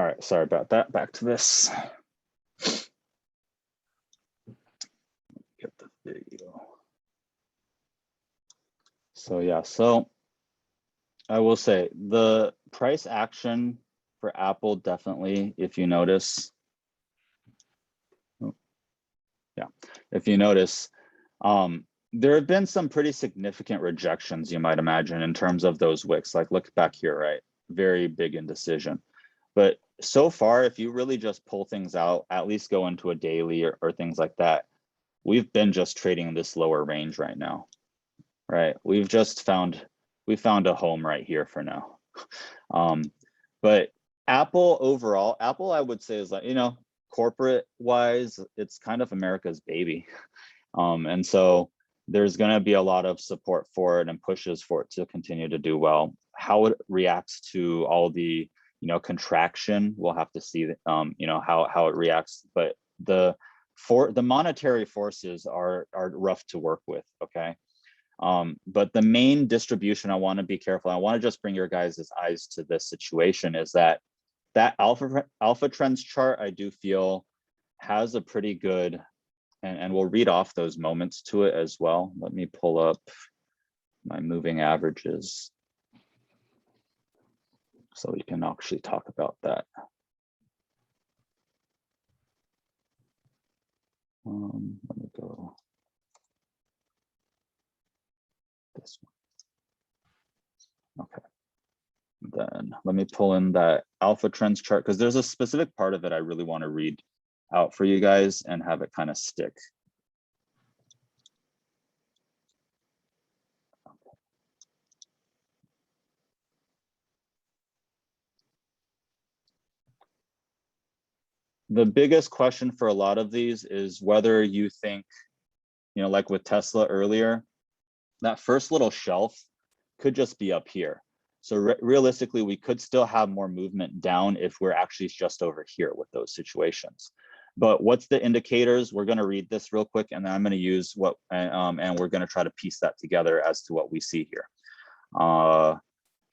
right, sorry about that. Back to this. Get the video. So yeah, so I will say the price action for Apple definitely, if you notice, if you notice, there have been some pretty significant rejections, you might imagine, in terms of those wicks. Like look back here, right? Very big indecision. But so far, if you really just pull things out, at least go into a daily or things like that, we've been just trading this lower range right now, right? We found a home right here for now. But Apple overall, Apple, I would say is like, you know, corporate wise, it's kind of America's baby. And so there's going to be a lot of support for it and pushes for it to continue to do well. How it reacts to all the, you know, contraction, we'll have to see, you know, how it reacts. But the monetary forces are rough to work with, okay? But the main distribution, I want to be careful. I want to just bring your guys' eyes to this situation is that alpha trends chart, I do feel has a pretty good, and we'll read off those moments to it as well. Let me pull up my moving averages so we can actually talk about that. Let me go this one. Okay. Then let me pull in that alpha trends chart because there's a specific part of it I really want to read out for you guys and have it kind of stick. Okay. The biggest question for a lot of these is whether you think, you know, like with Tesla earlier, that first little shelf could just be up here. So realistically, we could still have more movement down if we're actually just over here with those situations. But what's the indicators? We're going to read this real quick, and then I'm going to use what, and we're going to try to piece that together as to what we see here.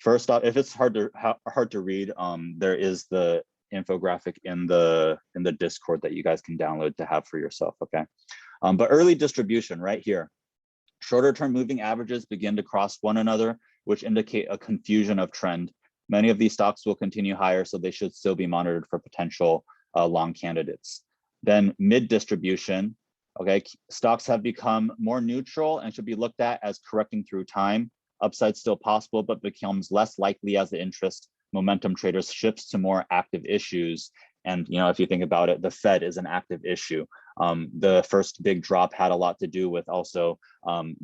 First off, if it's hard to read, there is the infographic in the Discord that you guys can download to have for yourself. Okay, but early distribution right here. Shorter term moving averages begin to cross one another, which indicate a confusion of trend. Many of these stocks will continue higher, so they should still be monitored for potential long candidates. Then mid distribution, okay, stocks have become more neutral and should be looked at as correcting through time. Upside still possible, but becomes less likely as the interest momentum traders shifts to more active issues. And you know, if you think about it, the Fed is an active issue. The first big drop had a lot to do with also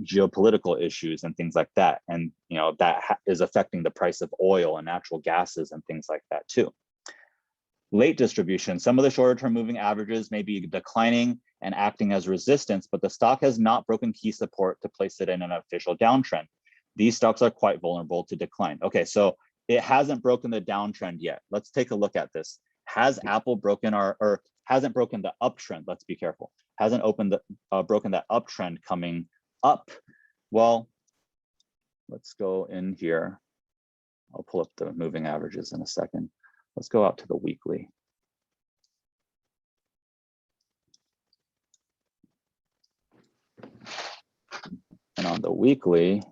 geopolitical issues and things like that. And you know, that is affecting the price of oil and natural gases and things like that too. Late distribution, some of the shorter term moving averages may be declining and acting as resistance, but the stock has not broken key support to place it in an official downtrend. These stocks are quite vulnerable to decline. Okay, so it hasn't broken the downtrend yet. Let's take a look at this. Has Apple broken or hasn't broken the uptrend? Let's be careful. Hasn't broken that uptrend coming up. Well, let's go in here. I'll pull up the moving averages in a second. Let's go out to the weekly. And on the weekly,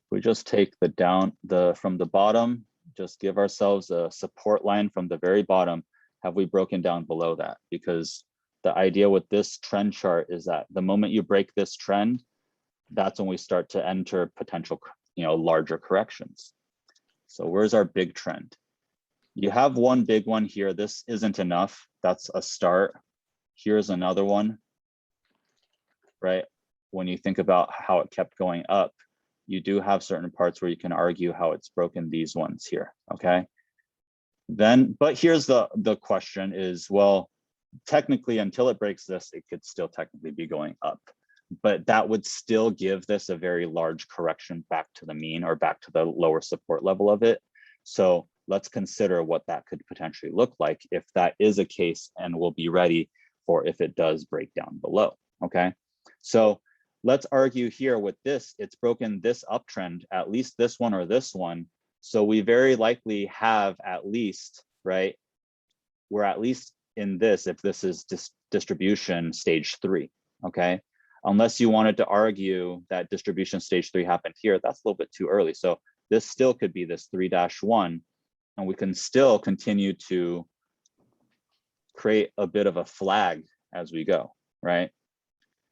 we just take from the bottom, just give ourselves a support line from the very bottom. Have we broken down below that? Because the idea with this trend chart is that the moment you break this trend, that's when we start to enter potential, you know, larger corrections. So where's our big trend? You have one big one here. This isn't enough. That's a start. Here's another one, right? When you think about how it kept going up, you do have certain parts where you can argue how it's broken these ones here, okay? Then, but here's the question is, well, technically until it breaks this, it could still technically be going up, but that would still give this a very large correction back to the mean or back to the lower support level of it. So let's consider what that could potentially look like if that is a case, and we'll be ready for if it does break down below, okay? So let's argue here with this, it's broken this uptrend, at least this one or this one. So we very likely have at least, right? We're at least in this, if this is distribution stage 3, okay? Unless you wanted to argue that distribution stage 3 happened here, that's a little bit too early. So this still could be this 3-1, and we can still continue to create a bit of a flag as we go, right?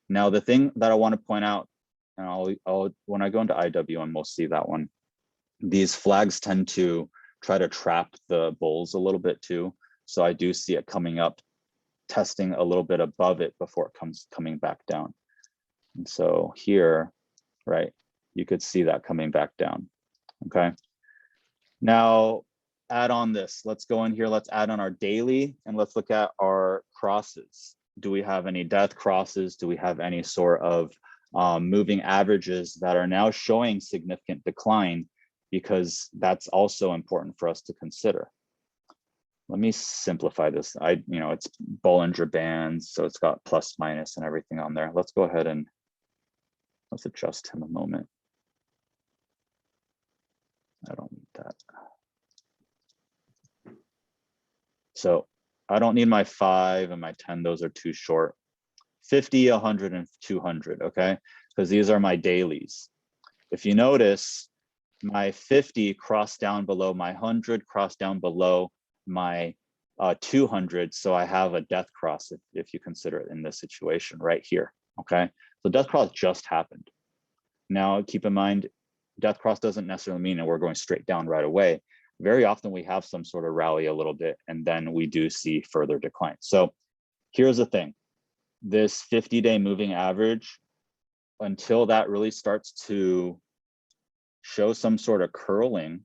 Now, the thing that I want to point out, and I'll when I go into IWM, we'll see that one. These flags tend to try to trap the bulls a little bit too. So I do see it coming up, testing a little bit above it before it comes coming back down. And so here, right, you could see that coming back down, okay? Now, add on this. Let's go in here, let's add on our daily, and let's look at our crosses. Do we have any death crosses? Do we have any sort of moving averages that are now showing significant decline? Because that's also important for us to consider. Let me simplify this. It's Bollinger Bands, so it's got plus, minus, and everything on there. Let's go ahead and let's adjust him a moment. I don't need that. So I don't need my 5 and my 10, those are too short. 50, 100, and 200, okay? Because these are my dailies. If you notice, my 50 crossed down below my 100, crossed down below my 200, so I have a death cross if you consider it in this situation right here, okay? So death cross just happened. Now, keep in mind, death cross doesn't necessarily mean that we're going straight down right away. Very often we have some sort of rally a little bit, and then we do see further decline. So here's the thing. This 50-day moving average, until that really starts to show some sort of curling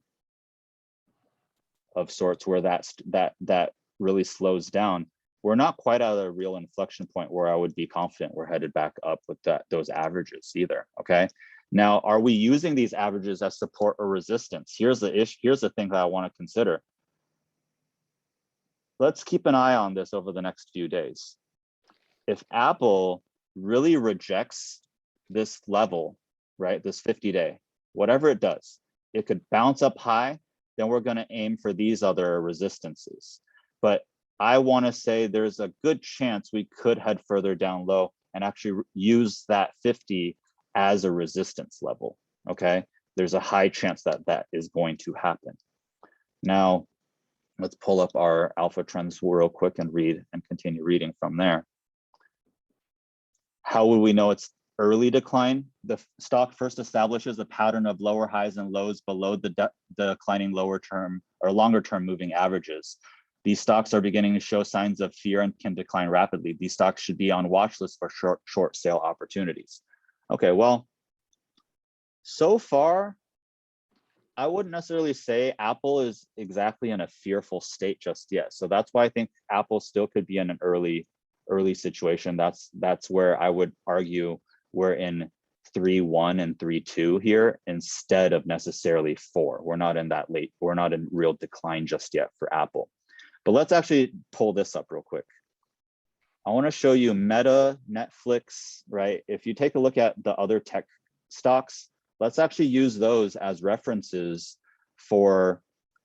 of sorts where that really slows down, we're not quite at a real inflection point where I would be confident we're headed back up with those averages either, okay? Now, are we using these averages as support or resistance? Here's the issue. Here's the thing that I want to consider. Let's keep an eye on this over the next few days. If Apple really rejects this level, right, this 50-day, whatever it does, it could bounce up high, then we're going to aim for these other resistances. But I want to say there's a good chance we could head further down low and actually use that 50 as a resistance level, okay? There's a high chance that that is going to happen. Now, let's pull up our alpha trends real quick and read and continue reading from there. How would we know it's early decline? The stock first establishes a pattern of lower highs and lows below the declining lower term or longer term moving averages. These stocks are beginning to show signs of fear and can decline rapidly. These stocks should be on watch list for short sale opportunities. Okay, well, so far, I wouldn't necessarily say Apple is exactly in a fearful state just yet. So that's why I think Apple still could be in an early situation. That's where I would argue we're in 3-1 and 3-2 here instead of necessarily 4. We're not in that late, we're not in real decline just yet for Apple. But let's actually pull this up real quick. I want to show you Meta, Netflix, right? If you take a look at the other tech stocks, let's actually use those as references for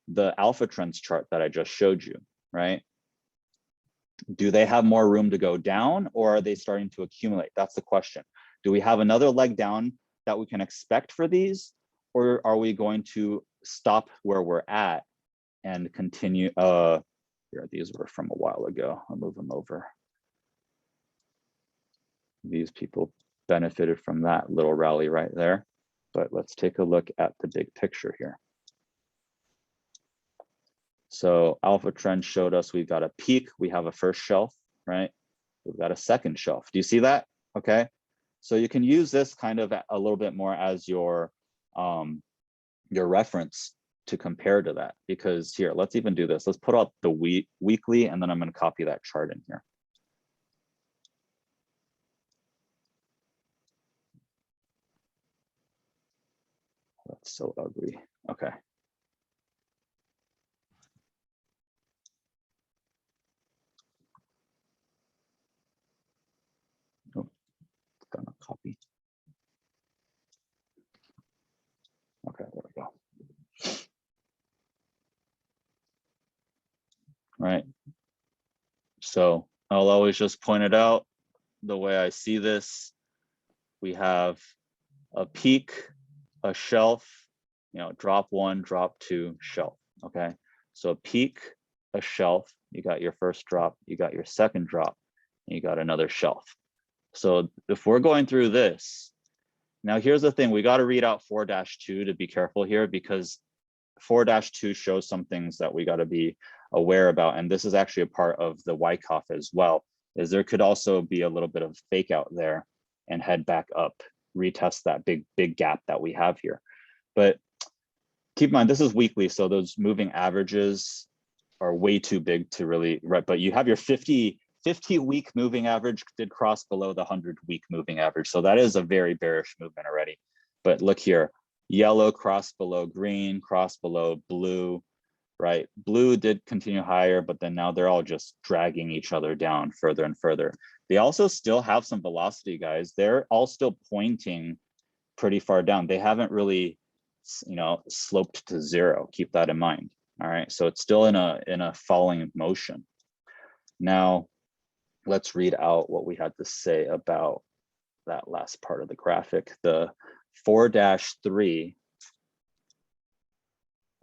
the alpha trends chart that I just showed you, right? Do they have more room to go down, or are they starting to accumulate? That's the question. Do we have another leg down that we can expect for these, or are we going to stop where we're at and continue? Here, these were from a while ago. I'll move them over. These people benefited from that little rally right there. But let's take a look at the big picture here. So alpha trend showed us we've got a peak, we have a first shelf, right? We've got a second shelf. Do you see that? Okay. So you can use this kind of a little bit more as your reference to compare to that, because here, let's even do this. Let's put up the weekly, and then I'm going to copy that chart in here. That's so ugly. Okay. Oh, gonna copy. Okay, there we go. right? So I'll always just point it out the way I see this. We have a peak, a shelf, drop one, drop two, shelf, okay? So a peak, a shelf, you got your first drop, you got your second drop, and you got another shelf. So if we're going through this, now here's the thing, we got to read out 4-2 to be careful here, because 4-2 shows some things that we got to be aware about. And this is actually a part of the Wyckoff as well, is there could also be a little bit of fake out there and head back up, retest that big gap that we have here. But keep in mind, this is weekly, so those moving averages are way too big to really, right? But you have your 50-week moving average did cross below the 100-week moving average. So that is a very bearish movement already. But look here, yellow crossed below green, crossed below blue, right? Blue did continue higher, but then now they're all just dragging each other down further and further. They also still have some velocity, guys. They're all still pointing pretty far down. They haven't really, sloped to zero. Keep that in mind. All right, so it's still in a falling motion. Now, let's read out what we had to say about that last part of the graphic, the 4-3.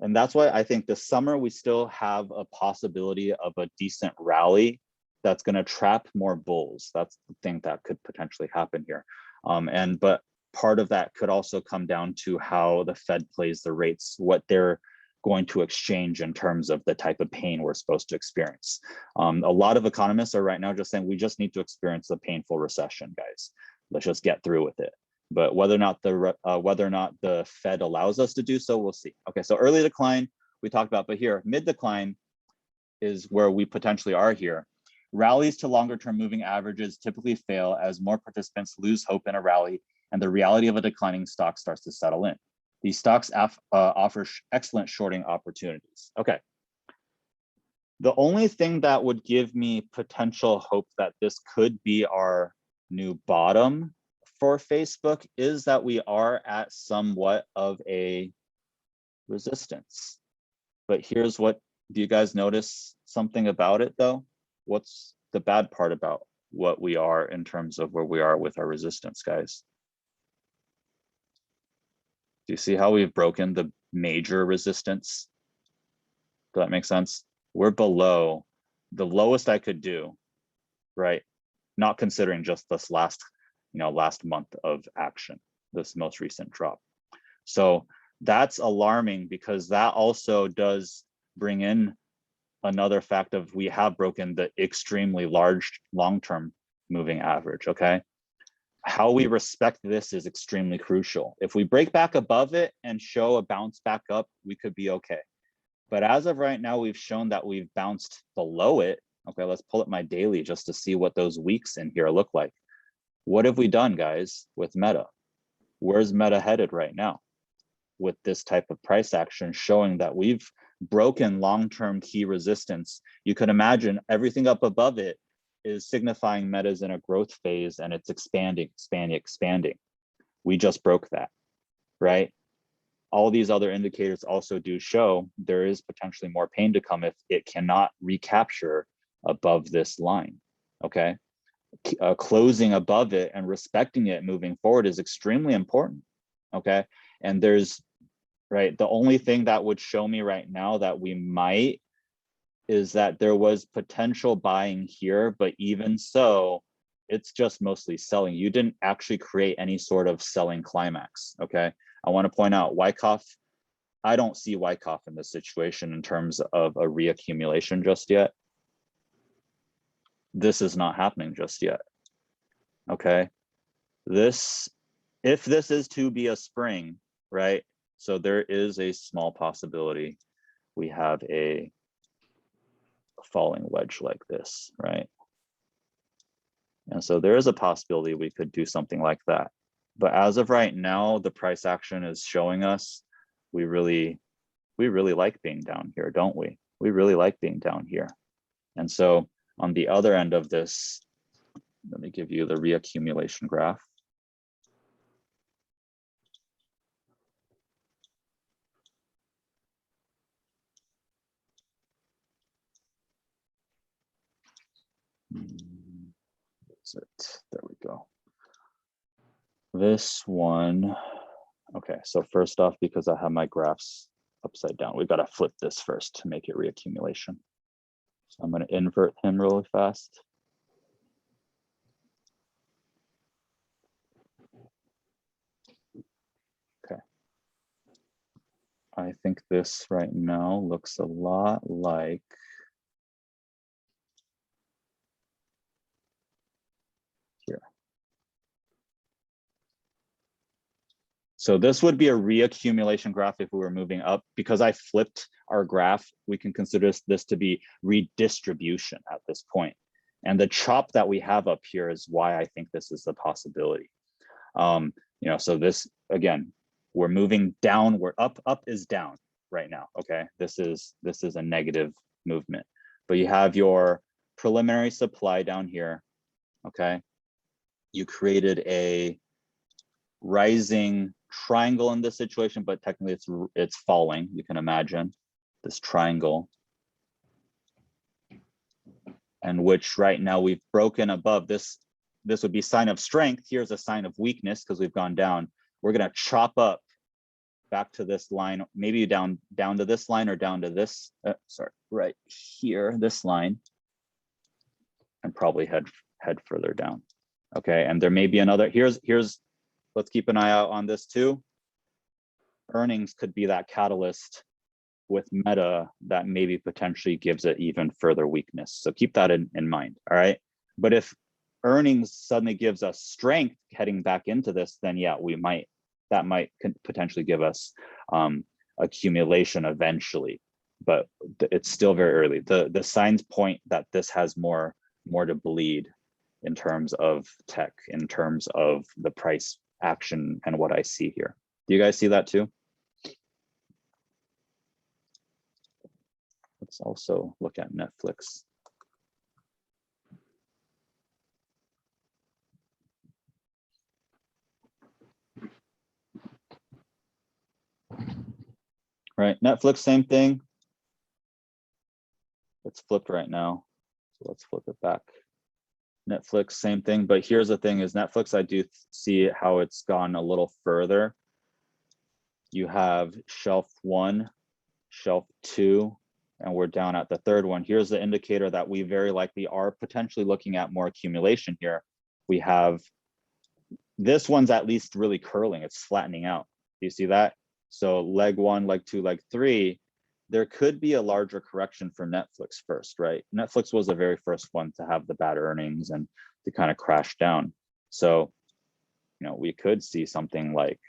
And that's why I think this summer we still have a possibility of a decent rally that's going to trap more bulls. That's the thing that could potentially happen here. But part of that could also come down to how the Fed plays the rates, what they're going to exchange in terms of the type of pain we're supposed to experience. A lot of economists are right now just saying we just need to experience a painful recession, guys. Let's just get through with it. But whether or not the Fed allows us to do so, we'll see. Okay, so early decline we talked about, but here mid decline is where we potentially are here. Rallies to longer term moving averages typically fail as more participants lose hope in a rally and the reality of a declining stock starts to settle in. These stocks offer excellent shorting opportunities. Okay. The only thing that would give me potential hope that this could be our new bottom for Facebook is that we are at somewhat of a resistance. But here's what, do you guys notice something about it though? What's the bad part about what we are in terms of where we are with our resistance, guys? Do you see how we've broken the major resistance? Does that make sense? We're below the lowest I could do, right? Not considering just this last month of action, this most recent drop. So that's alarming because that also does bring in another fact of we have broken the extremely large long-term moving average, okay? How we respect this is extremely crucial. If we break back above it and show a bounce back up, we could be okay. But as of right now, we've shown that we've bounced below it. Okay, let's pull up my daily just to see what those weeks in here look like. What have we done, guys, with Meta? Where's Meta headed right now? With this type of price action showing that we've broken long-term key resistance. You can imagine everything up above it is signifying Meta's in a growth phase and it's expanding. We just broke that, right? All these other indicators also do show there is potentially more pain to come if it cannot recapture above this line, okay? Closing above it and respecting it moving forward is extremely important, okay? And there's, right, the only thing that would show me right now that we might is that there was potential buying here, but even so, it's just mostly selling. You didn't actually create any sort of selling climax, okay? I want to point out Wyckoff, I don't see Wyckoff in this situation in terms of a reaccumulation just yet. This is not happening just yet, okay? If this is to be a spring, right? So there is a small possibility we have a falling wedge like this, right? And so there is a possibility we could do something like that. But as of right now, the price action is showing us we really like being down here, don't we? We really like being down here. And so on the other end of this, let me give you the reaccumulation graph. That's it. There we go. This one. Okay, so first off, because I have my graphs upside down, we got to flip this first to make it reaccumulation. So I'm going to invert him really fast. Okay. I think this right now looks a lot like here. So this would be a reaccumulation graph if we were moving up. Because I flipped our graph, we can consider this to be redistribution at this point. And the chop that we have up here is why I think this is a possibility. So this, again, we're moving downward. Up is down right now. Okay, this is a negative movement, but you have your preliminary supply down here. Okay, you created a rising triangle in this situation, but technically it's falling. You can imagine this triangle, and which right now we've broken above this. This would be sign of strength. Here's a sign of weakness because we've gone down. We're going to chop up back to this line, maybe down to this line or down to this, right here, this line, and probably head further down. Okay, and there may be another, here's, let's keep an eye out on this too. Earnings could be that catalyst with Meta that maybe potentially gives it even further weakness. So keep that in mind, all right? But if earnings suddenly gives us strength heading back into this, then yeah, that might potentially give us accumulation eventually, but it's still very early. The signs point that this has more to bleed in terms of tech, in terms of the price action and what I see here. Do you guys see that too? Let's also look at Netflix. Right, Netflix, same thing. It's flipped right now. So let's flip it back. Netflix, same thing. But here's the thing is Netflix, I do see how it's gone a little further. You have shelf 1, shelf 2, and we're down at the third one. Here's the indicator that we very likely are potentially looking at more accumulation here. We have, this one's at least really curling. It's flattening out. Do you see that? So leg 1, leg 2, leg 3, there could be a larger correction for Netflix first, right? Netflix was the very first one to have the bad earnings and to kind of crash down. So, we could see something like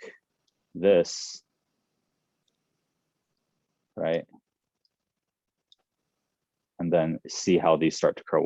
this, right? And then see how these start to curl.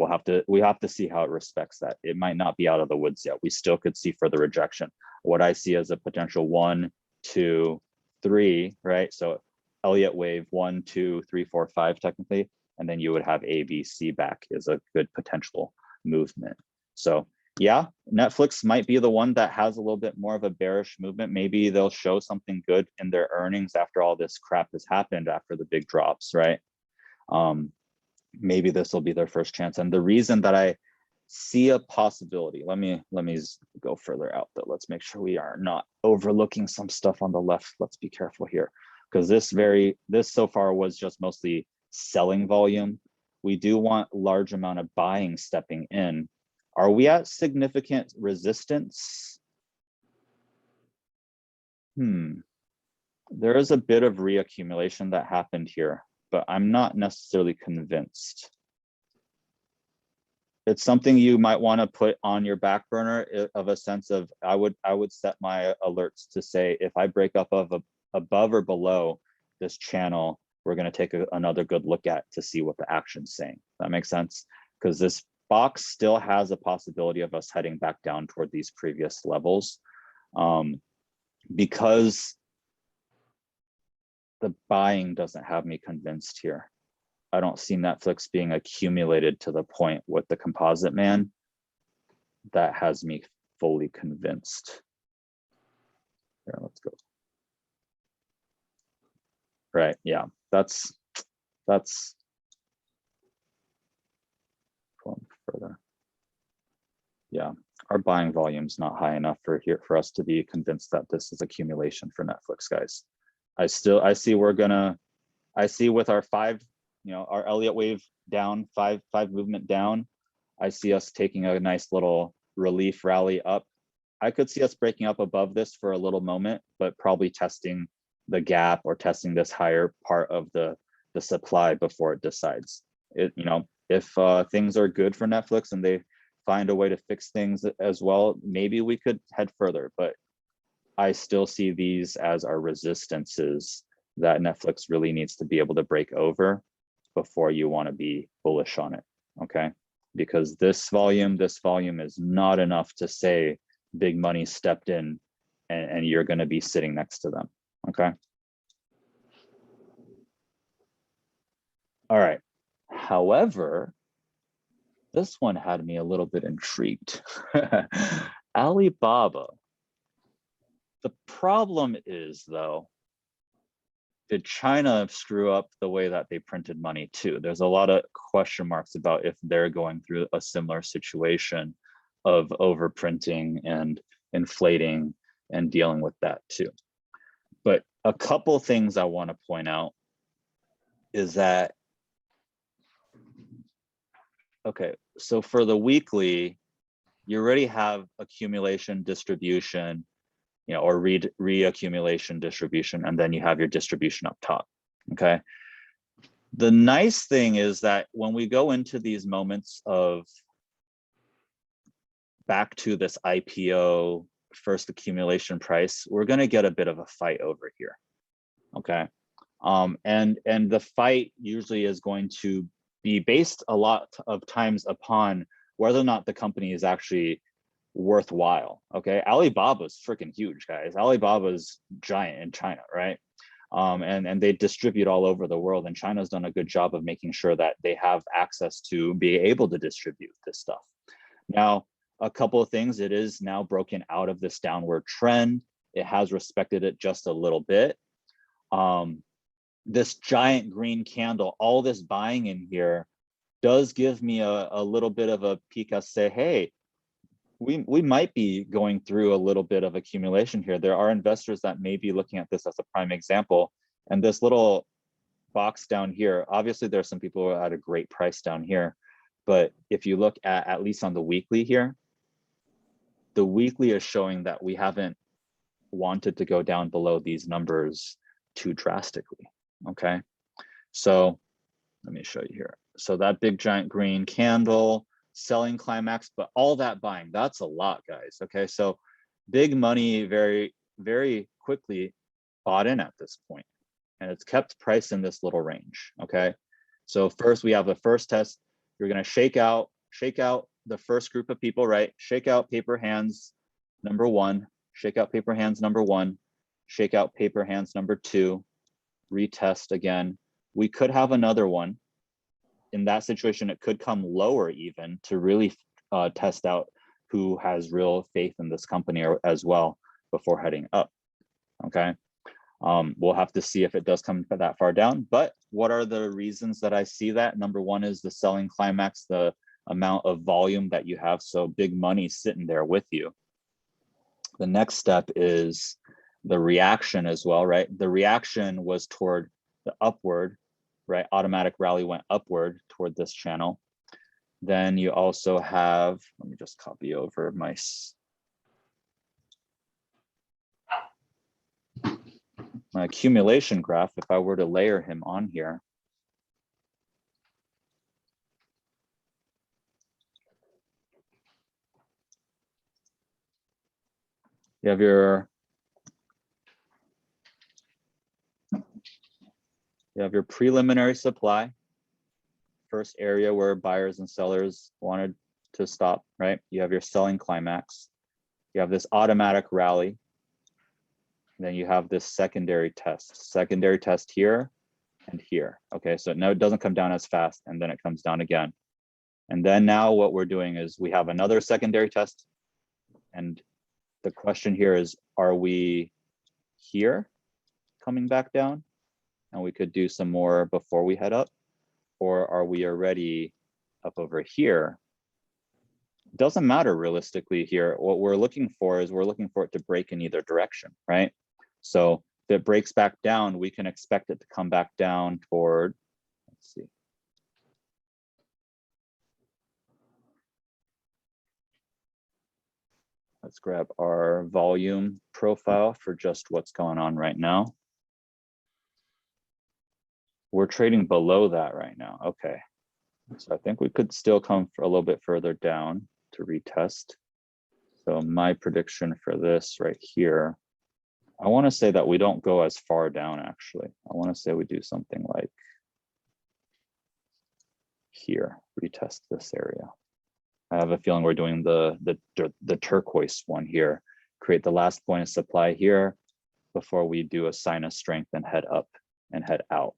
We have to see how it respects that. It might not be out of the woods yet. We still could see further rejection. What I see as a potential 1, 2, 3, right? So Elliott wave 1, 2, 3, 4, 5 technically, and then you would have A, B, C back is a good potential movement. So yeah, Netflix might be the one that has a little bit more of a bearish movement. Maybe they'll show something good in their earnings after all this crap has happened, after the big drops, right? Maybe this will be their first chance. And the reason that I see a possibility, let me go further out, but let's make sure we are not overlooking some stuff on the left. Let's be careful here, because this so far was just mostly selling volume. We do want large amount of buying stepping in. Are we at significant resistance? There is a bit of reaccumulation that happened here, but I'm not necessarily convinced. It's something you might want to put on your back burner, of a sense of, I would set my alerts to say, if I break up above or below this channel, we're going to take another good look at to see what the action's saying. That makes sense? Because this box still has a possibility of us heading back down toward these previous levels, because the buying doesn't have me convinced here. I don't see Netflix being accumulated to the point with the composite man that has me fully convinced. Here, let's go. Right, yeah, that's going further. Yeah, our buying volume's not high enough for us to be convinced that this is accumulation for Netflix, guys. I see with our five, our Elliott wave down, five movement down. I see us taking a nice little relief rally up. I could see us breaking up above this for a little moment, but probably testing the gap or testing this higher part of the supply before it decides. If things are good for Netflix and they find a way to fix things as well, maybe we could head further, but I still see these as our resistances that Netflix really needs to be able to break over before you want to be bullish on it, okay? Because this volume is not enough to say big money stepped in and you're going to be sitting next to them, okay? All right, however, this one had me a little bit intrigued. Alibaba. The problem is, though, did China screw up the way that they printed money too? There's a lot of question marks about if they're going through a similar situation of overprinting and inflating and dealing with that too. But a couple things I want to point out is that, okay, so for the weekly, you already have accumulation, distribution, or reaccumulation, distribution, and then you have your distribution up top, okay? The nice thing is that when we go into these moments of back to this IPO first accumulation price, we're gonna get a bit of a fight over here, okay? And the fight usually is going to be based a lot of times upon whether or not the company is actually worthwhile, okay? Alibaba's freaking huge, guys. Alibaba's giant in China, right? And they distribute all over the world, and China's done a good job of making sure that they have access to be able to distribute this stuff. Now, a couple of things, it is now broken out of this downward trend. It has respected it just a little bit. This giant green candle, all this buying in here does give me a little bit of a peek. I say, hey, we might be going through a little bit of accumulation here. There are investors that may be looking at this as a prime example. And this little box down here, obviously there's some people who are at a great price down here. But if you look at least on the weekly here, the weekly is showing that we haven't wanted to go down below these numbers too drastically, okay? So let me show you here. So that big giant green candle, selling climax, but all that buying, that's a lot, guys, okay? So big money very, very quickly bought in at this point, and it's kept price in this little range, okay? So first we have the first test. You're gonna shake out the first group of people, right? Shake out paper hands number one, shake out paper hands number one, shake out paper hands number two, retest again. We could have another one. In that situation, it could come lower even to really test out who has real faith in this company as well before heading up, okay? We'll have to see if it does come that far down, but what are the reasons that I see that? Number one is the selling climax, the amount of volume that you have, so big money sitting there with you. The next step is the reaction as well, right? The reaction was toward the upward, right? Automatic rally went upward toward this channel. Then you also have, let me just copy over my accumulation graph. If I were to layer him on here, you have your preliminary supply, first area where buyers and sellers wanted to stop, right? You have your selling climax. You have this automatic rally. Then you have this secondary test here and here. Okay, so now it doesn't come down as fast, and then it comes down again. And then now what we're doing is we have another secondary test. And the question here is, are we here coming back down? And we could do some more before we head up, or are we already up over here doesn't matter realistically here. What we're looking for is we're looking for it to break in either direction, right? So if it breaks back down, we can expect it to come back down toward, let's see. Let's grab our volume profile for just what's going on right now. We're trading below that right now. Okay. So I think we could still come a little bit further down to retest. So my prediction for this right here, I want to say that we don't go as far down actually. I want to say we do something like here, retest this area. I have a feeling we're doing the turquoise one here. Create the last point of supply here before we do a sign of strength and head up and head out.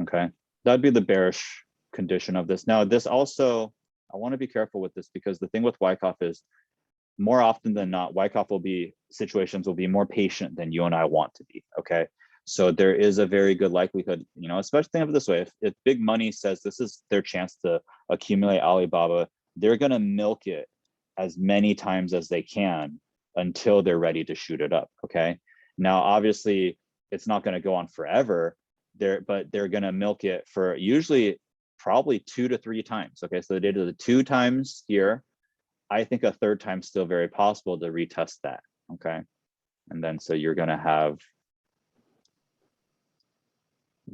Okay, that'd be the bearish condition of this. Now, this also, I want to be careful with this because the thing with Wyckoff is more often than not, Wyckoff will be, situations will be more patient than you and I want to be, okay? So there is a very good likelihood, you know, especially think of it this way, if big money says this is their chance to accumulate Alibaba, they're gonna milk it as many times as they can until they're ready to shoot it up, okay? Now, obviously, it's not gonna go on forever, but they're gonna milk it for usually probably 2 to 3 times, okay? So they did it 2 times here. I think a 3rd time still very possible to retest that, okay? And then so you're gonna have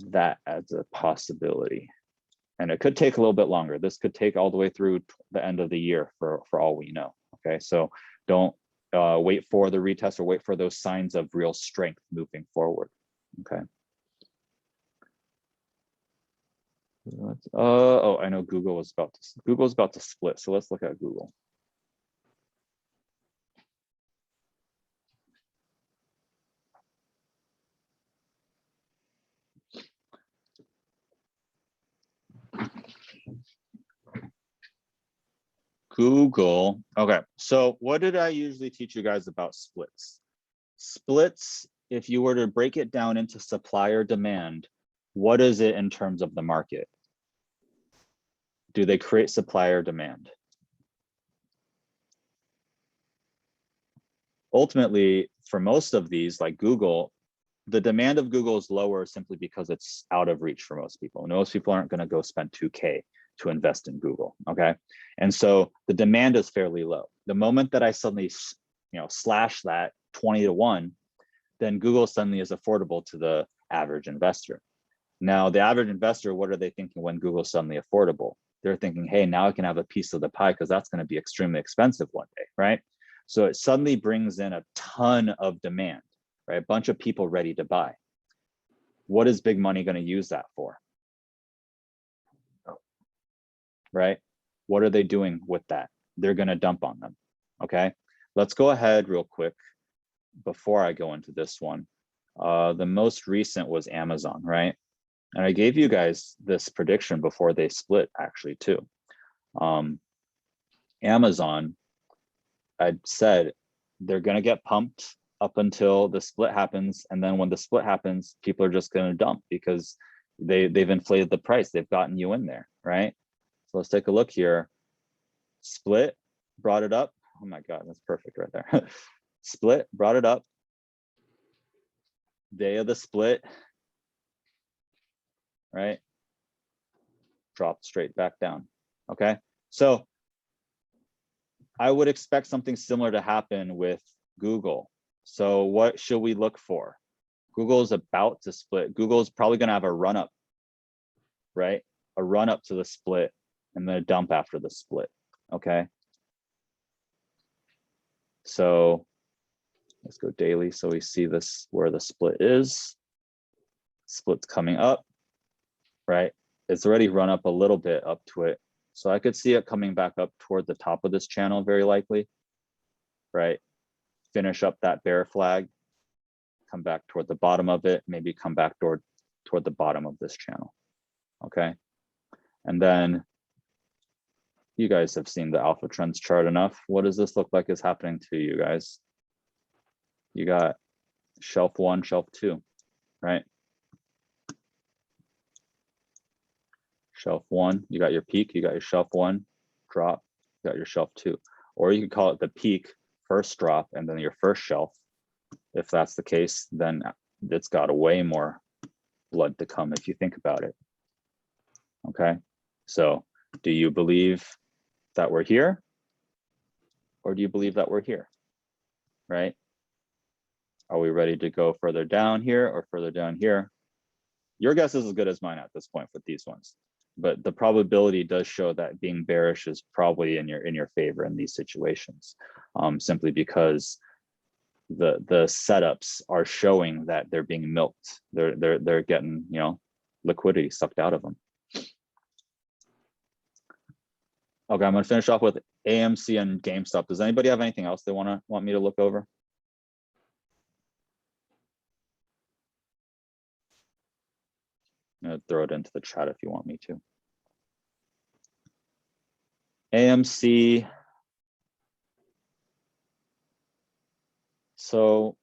that as a possibility. And it could take a little bit longer. This could take all the way through the end of the year for all we know, okay? So don't wait for the retest or wait for those signs of real strength moving forward, okay? Oh, I know Google's about to split, so let's look at Google. Google, okay, so what did I usually teach you guys about splits? Splits, if you were to break it down into supply or demand, what is it in terms of the market? Do they create supply or demand? Ultimately, for most of these, like Google, the demand of Google is lower simply because it's out of reach for most people. Most people aren't going to go spend 2K to invest in Google, okay? And so the demand is fairly low. The moment that I suddenly, you know, slash that 20 to 1, then Google suddenly is affordable to the average investor. Now, the average investor, what are they thinking when Google's suddenly affordable? They're thinking, hey, now I can have a piece of the pie because that's going to be extremely expensive one day, right? So it suddenly brings in a ton of demand, right? A bunch of people ready to buy. What is big money going to use that for? Right? What are they doing with that? They're going to dump on them, okay? Let's go ahead real quick before I go into this one. The most recent was Amazon, right? And I gave you guys this prediction before they split actually too. Amazon, I said they're going to get pumped up until the split happens. And then when the split happens, people are just going to dump because they've inflated the price. They've gotten you in there, right? So let's take a look here. Split, brought it up. Oh my God, that's perfect right there. Split, brought it up. Day of the split, right? Dropped straight back down, okay? So I would expect something similar to happen with Google. So what should we look for? Google is about to split. Google's probably gonna have a run up, right? A run up to the split and then a dump after the split, okay? So let's go daily so we see this where the split is. Split's coming up, right? It's already run up a little bit up to it. So I could see it coming back up toward the top of this channel very likely, right? Finish up that bear flag, come back toward the bottom of it, maybe come back toward the bottom of this channel, okay? And then you guys have seen the alpha trends chart enough. What does this look like is happening to you guys? You got shelf 1, shelf 2, right? Shelf 1, you got your peak, you got your shelf 1, drop, you got your shelf 2. Or you could call it the peak, first drop, and then your first shelf. If that's the case, then it's got a way more blood to come if you think about it. Okay, so do you believe that we're here? Or do you believe that we're here, right? Are we ready to go further down here or further down here? Your guess is as good as mine at this point with these ones, but the probability does show that being bearish is probably in your favor in these situations, simply because the setups are showing that they're being milked. They're getting, you know, liquidity sucked out of them. Okay, I'm gonna finish off with AMC and GameStop. Does anybody have anything else they want me to look over? I'm gonna throw it into the chat if you want me to. AMC. So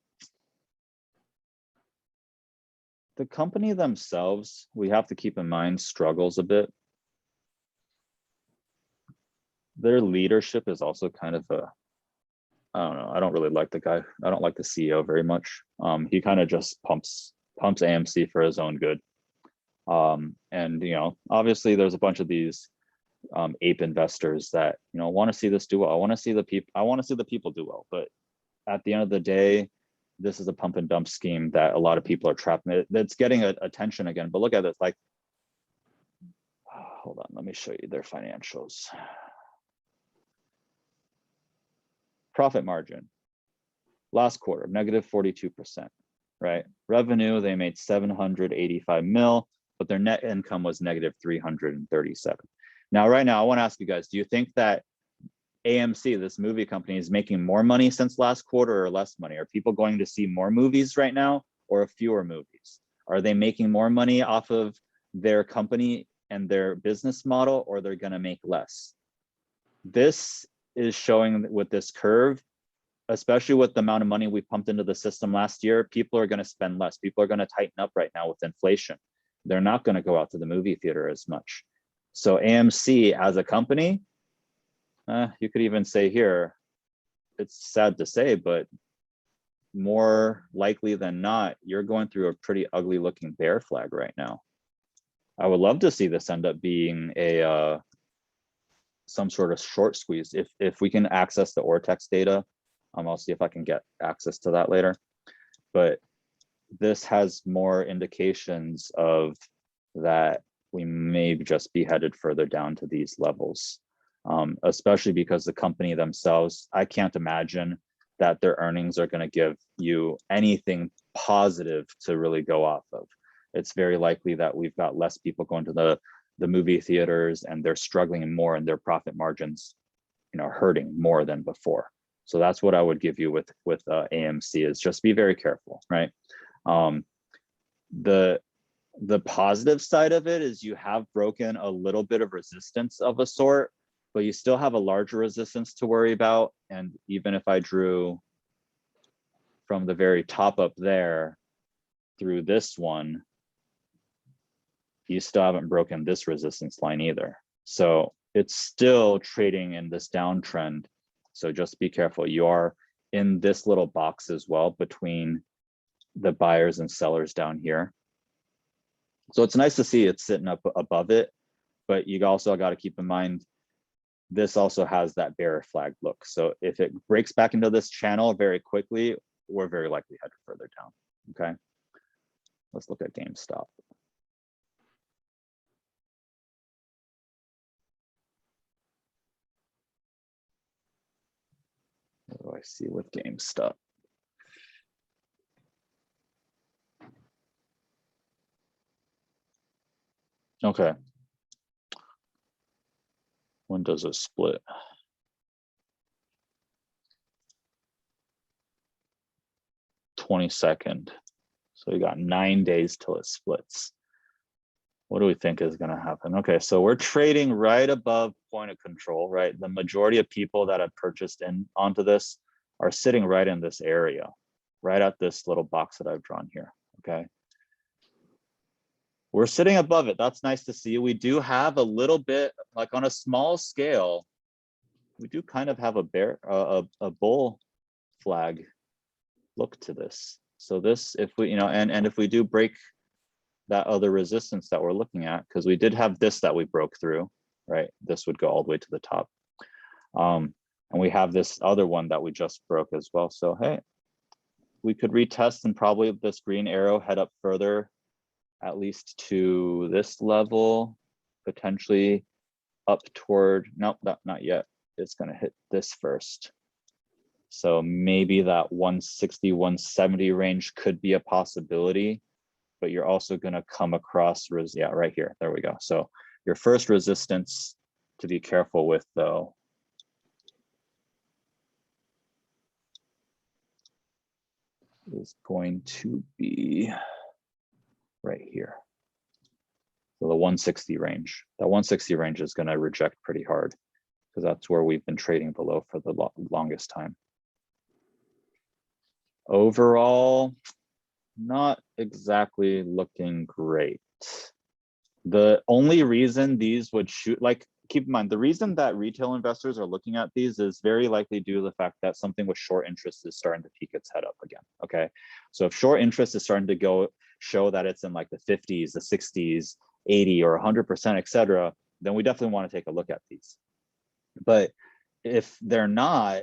the company themselves, we have to keep in mind, struggles a bit. Their leadership is also kind of a, I don't know, I don't really like the guy. I don't like the CEO very much. He kind of just pumps AMC for his own good. And, you know, obviously there's a bunch of these ape investors that, you know, want to see this do well. I want to see the people do well. But at the end of the day, this is a pump and dump scheme that a lot of people are trapped in. That's getting attention again. But look at this, like, hold on, let me show you their financials. Profit margin, last quarter, negative 42%, right? Revenue, they made 785 mil, but their net income was negative 337. Now, right now, I want to ask you guys, do you think that AMC, this movie company, is making more money since last quarter or less money? Are people going to see more movies right now or fewer movies? Are they making more money off of their company and their business model, or they're going to make less? This is showing with this curve, especially with the amount of money we pumped into the system last year, people are going to spend less. People are going to tighten up right now with inflation. They're not going to go out to the movie theater as much. So AMC as a company, you could even say here, it's sad to say, but more likely than not, you're going through a pretty ugly looking bear flag right now. I would love to see this end up being a some sort of short squeeze. If we can access the Ortex data, I'll see if I can get access to that later. But this has more indications of that we may just be headed further down to these levels, especially because the company themselves, I can't imagine that their earnings are going to give you anything positive to really go off of. It's very likely that we've got less people going to the movie theaters, and they're struggling more, and their profit margins, you know, hurting more than before. So that's what I would give you with AMC, is just be very careful, right? The positive side of it is you have broken a little bit of resistance of a sort, but you still have a larger resistance to worry about. And even if I drew from the very top up there through this one, you still haven't broken this resistance line either. So it's still trading in this downtrend. So just be careful. You are in this little box as well between the buyers and sellers down here. So it's nice to see it's sitting up above it, but you also got to keep in mind, this also has that bear flag look. So if it breaks back into this channel very quickly, we're very likely headed further down. Okay, let's look at GameStop. What do I see with GameStop? Okay. When does it split? 22nd. So you got 9 days till it splits. What do we think is going to happen? Okay, so we're trading right above point of control, right? The majority of people that have purchased in onto this are sitting right in this area, right at this little box that I've drawn here, okay? We're sitting above it. That's nice to see. We do have a little bit, like on a small scale, we do kind of have a bear, a bull flag look to this. So this, if we, and if we do break that other resistance that we're looking at, because we did have this that we broke through, right? This would go all the way to the top. And we have this other one that we just broke as well. So, hey, we could retest and probably this green arrow head up further, at least to this level, potentially up toward, nope, not yet. It's gonna hit this first. So maybe that 160, 170 range could be a possibility, but you're also gonna come across, yeah, right here, there we go. So your first resistance to be careful with though, is going to be right here. So the 160 range. That 160 range is going to reject pretty hard because that's where we've been trading below for the longest time. Overall, not exactly looking great. The only reason these would shoot, like, keep in mind, the reason that retail investors are looking at these is very likely due to the fact that something with short interest is starting to peek its head up again, okay? So if short interest is starting to show that it's in like the 50s, the 60s, 80 or 100%, et cetera, then we definitely want to take a look at these. But if they're not,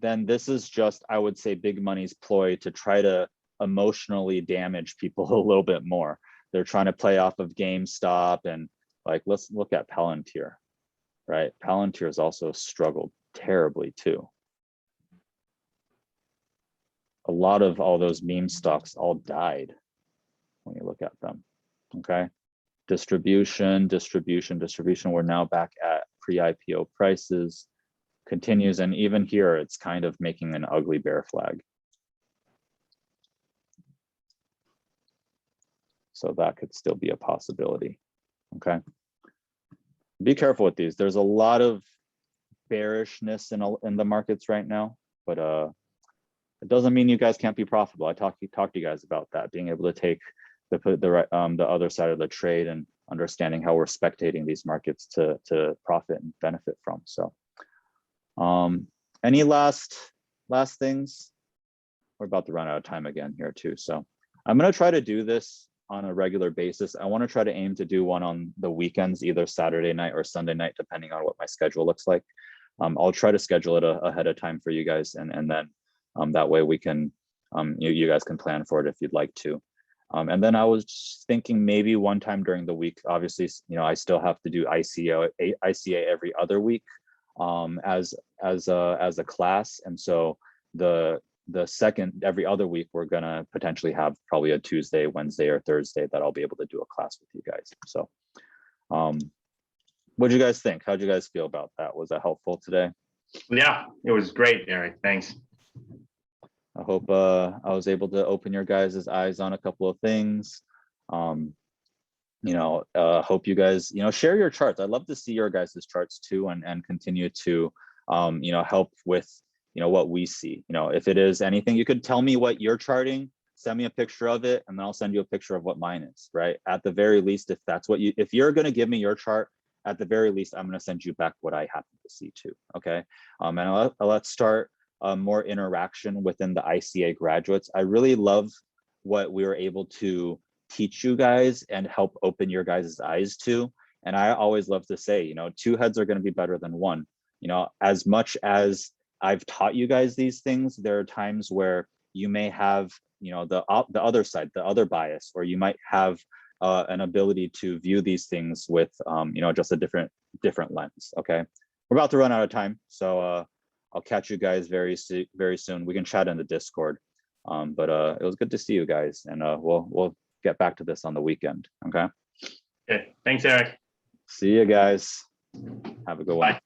then this is just, I would say, big money's ploy to try to emotionally damage people a little bit more. They're trying to play off of GameStop and like, let's look at Palantir, right? Palantir has also struggled terribly too. A lot of all those meme stocks all died when you look at them, okay? Distribution. We're now back at pre-IPO prices, continues. And even here, it's kind of making an ugly bear flag. So that could still be a possibility, okay? Be careful with these. There's a lot of bearishness in the markets right now, but it doesn't mean you guys can't be profitable. I talked to you guys about that, being able to take the other side of the trade and understanding how we're spectating these markets to profit and benefit from. So any last things? We're about to run out of time again here too. So I'm going to try to do this on a regular basis. I want to try to aim to do one on the weekends, either Saturday night or Sunday night, depending on what my schedule looks like. I'll try to schedule it ahead of time for you guys, and then that way we can, you guys can plan for it if you'd like to. And then I was just thinking maybe one time during the week, obviously, I still have to do ICA every other week as a class. And so the second every other week, we're gonna potentially have probably a Tuesday, Wednesday, or Thursday that I'll be able to do a class with you guys. So what do you guys think? How'd you guys feel about that? Was that helpful today? Yeah, it was great, Eric. Thanks. I hope I was able to open your guys' eyes on a couple of things. Hope you guys, share your charts. I'd love to see your guys' charts too, and continue to, help with, what we see. If it is anything, you could tell me what you're charting, send me a picture of it, and then I'll send you a picture of what mine is, right? At the very least, if that's what if you're going to give me your chart, at the very least, I'm going to send you back what I happen to see too, okay? And let's start more interaction within the ICA graduates. I really love what we were able to teach you guys and help open your guys' eyes to. And I always love to say, two heads are going to be better than one. As much as I've taught you guys these things, there are times where you may have, the other side, the other bias, or you might have an ability to view these things with, just a different lens. Okay, we're about to run out of time, so I'll catch you guys very soon. We can chat in the Discord, but it was good to see you guys, and we'll get back to this on the weekend. Okay. Okay. Thanks, Eric. See you guys. Have a good one. Bye.